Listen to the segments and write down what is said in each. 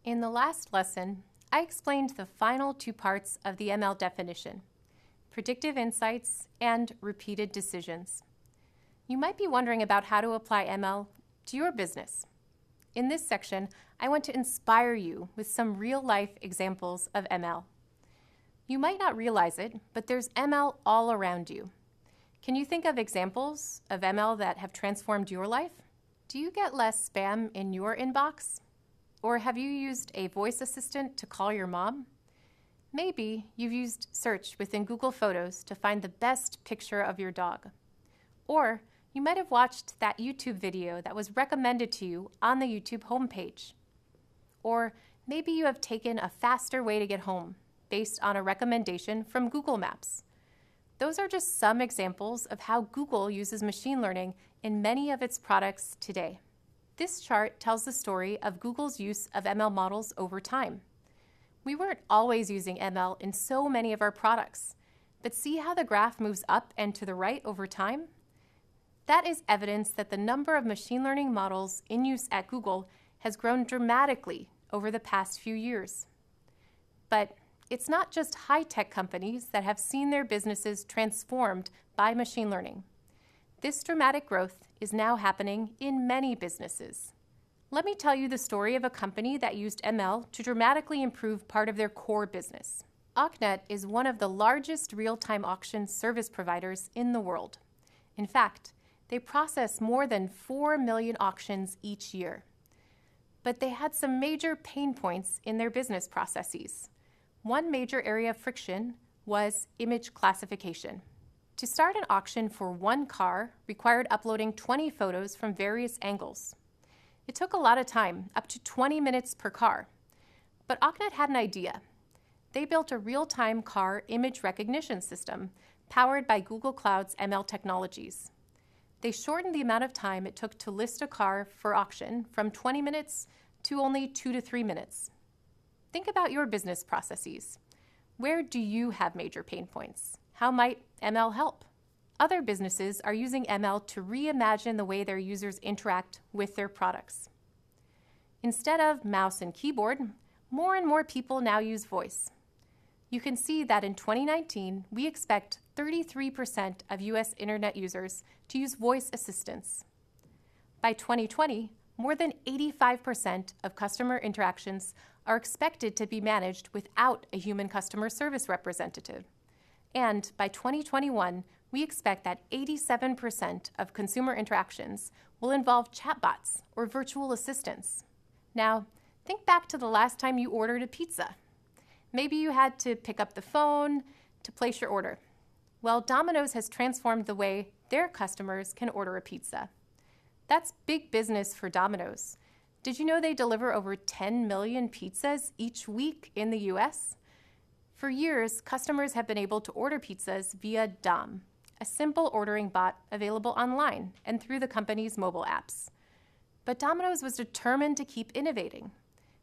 In the last lesson, I explained the final two parts of the ML definition: predictive insights and repeated decisions. You might be wondering about how to apply ML to your business. In this section, I want to inspire you with some real-life examples of ML. You might not realize it, but there's ML all around you. Can you think of examples of ML that have transformed your life? Do you get less spam in your inbox? Or have you used a voice assistant to call your mom? Maybe you've used search within Google Photos to find the best picture of your dog. Or you might have watched that YouTube video that was recommended to you on the YouTube homepage. Or maybe you have taken a faster way to get home based on a recommendation from Google Maps. Those are just some examples of how Google uses machine learning in many of its products today. This chart tells the story of Google's use of ML models over time. We weren't always using ML in so many of our products, but see how the graph moves up and to the right over time? That is evidence that the number of machine learning models in use at Google has grown dramatically over the past few years. But it's not just high-tech companies that have seen their businesses transformed by machine learning. This dramatic growth is now happening in many businesses. Let me tell you the story of a company that used ML to dramatically improve part of their core business. Aucnet is one of the largest real-time auction service providers in the world. In fact, they process more than 4 million auctions each year. But they had some major pain points in their business processes. One major area of friction was image classification. To start an auction for one car required uploading 20 photos from various angles. It took a lot of time, up to 20 minutes per car. But Aucnet had an idea. They built a real-time car image recognition system powered by Google Cloud's ML technologies. They shortened the amount of time it took to list a car for auction from 20 minutes to only 2 to 3 minutes. Think about your business processes. Where do you have major pain points? How might ML help? Other businesses are using ML to reimagine the way their users interact with their products. Instead of mouse and keyboard, more and more people now use voice. You can see that in 2019, we expect 33% of US internet users to use voice assistants. By 2020, more than 85% of customer interactions are expected to be managed without a human customer service representative. And by 2021, we expect that 87% of consumer interactions will involve chatbots or virtual assistants. Now, think back to the last time you ordered a pizza. Maybe you had to pick up the phone to place your order. Well, Domino's has transformed the way their customers can order a pizza. That's big business for Domino's. Did you know they deliver over 10 million pizzas each week in the US? For years, customers have been able to order pizzas via Dom, a simple ordering bot available online and through the company's mobile apps. But Domino's was determined to keep innovating.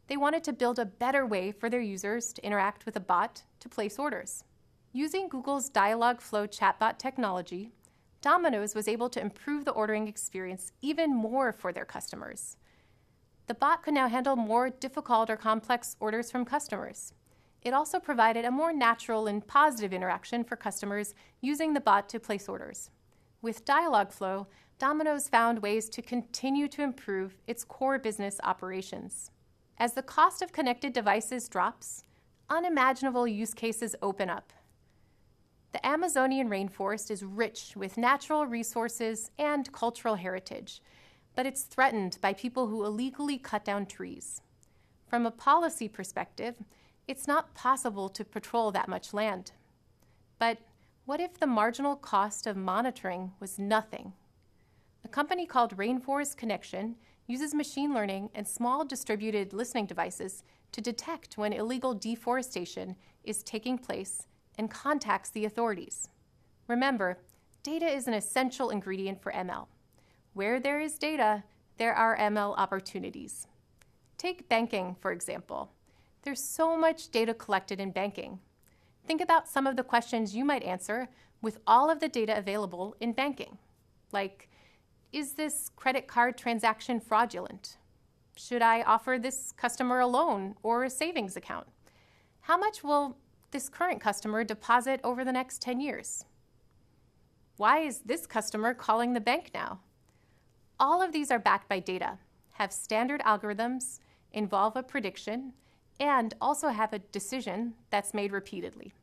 They wanted to build a better way for their users to interact with a bot to place orders. Using Google's Dialogflow chatbot technology, Domino's was able to improve the ordering experience even more for their customers. The bot could now handle more difficult or complex orders from customers. It also provided a more natural and positive interaction for customers using the bot to place orders. With Dialogflow, Domino's found ways to continue to improve its core business operations. As the cost of connected devices drops, unimaginable use cases open up. The Amazonian rainforest is rich with natural resources and cultural heritage, but it's threatened by people who illegally cut down trees. From a policy perspective, it's not possible to patrol that much land. But what if the marginal cost of monitoring was nothing? A company called Rainforest Connection uses machine learning and small distributed listening devices to detect when illegal deforestation is taking place and contacts the authorities. Remember, data is an essential ingredient for ML. Where there is data, there are ML opportunities. Take banking, for example. There's so much data collected in banking. Think about some of the questions you might answer with all of the data available in banking. Like, is this credit card transaction fraudulent? Should I offer this customer a loan or a savings account? How much will this current customer deposit over the next 10 years? Why is this customer calling the bank now? All of these are backed by data, have standard algorithms, involve a prediction, and also have a decision that's made repeatedly.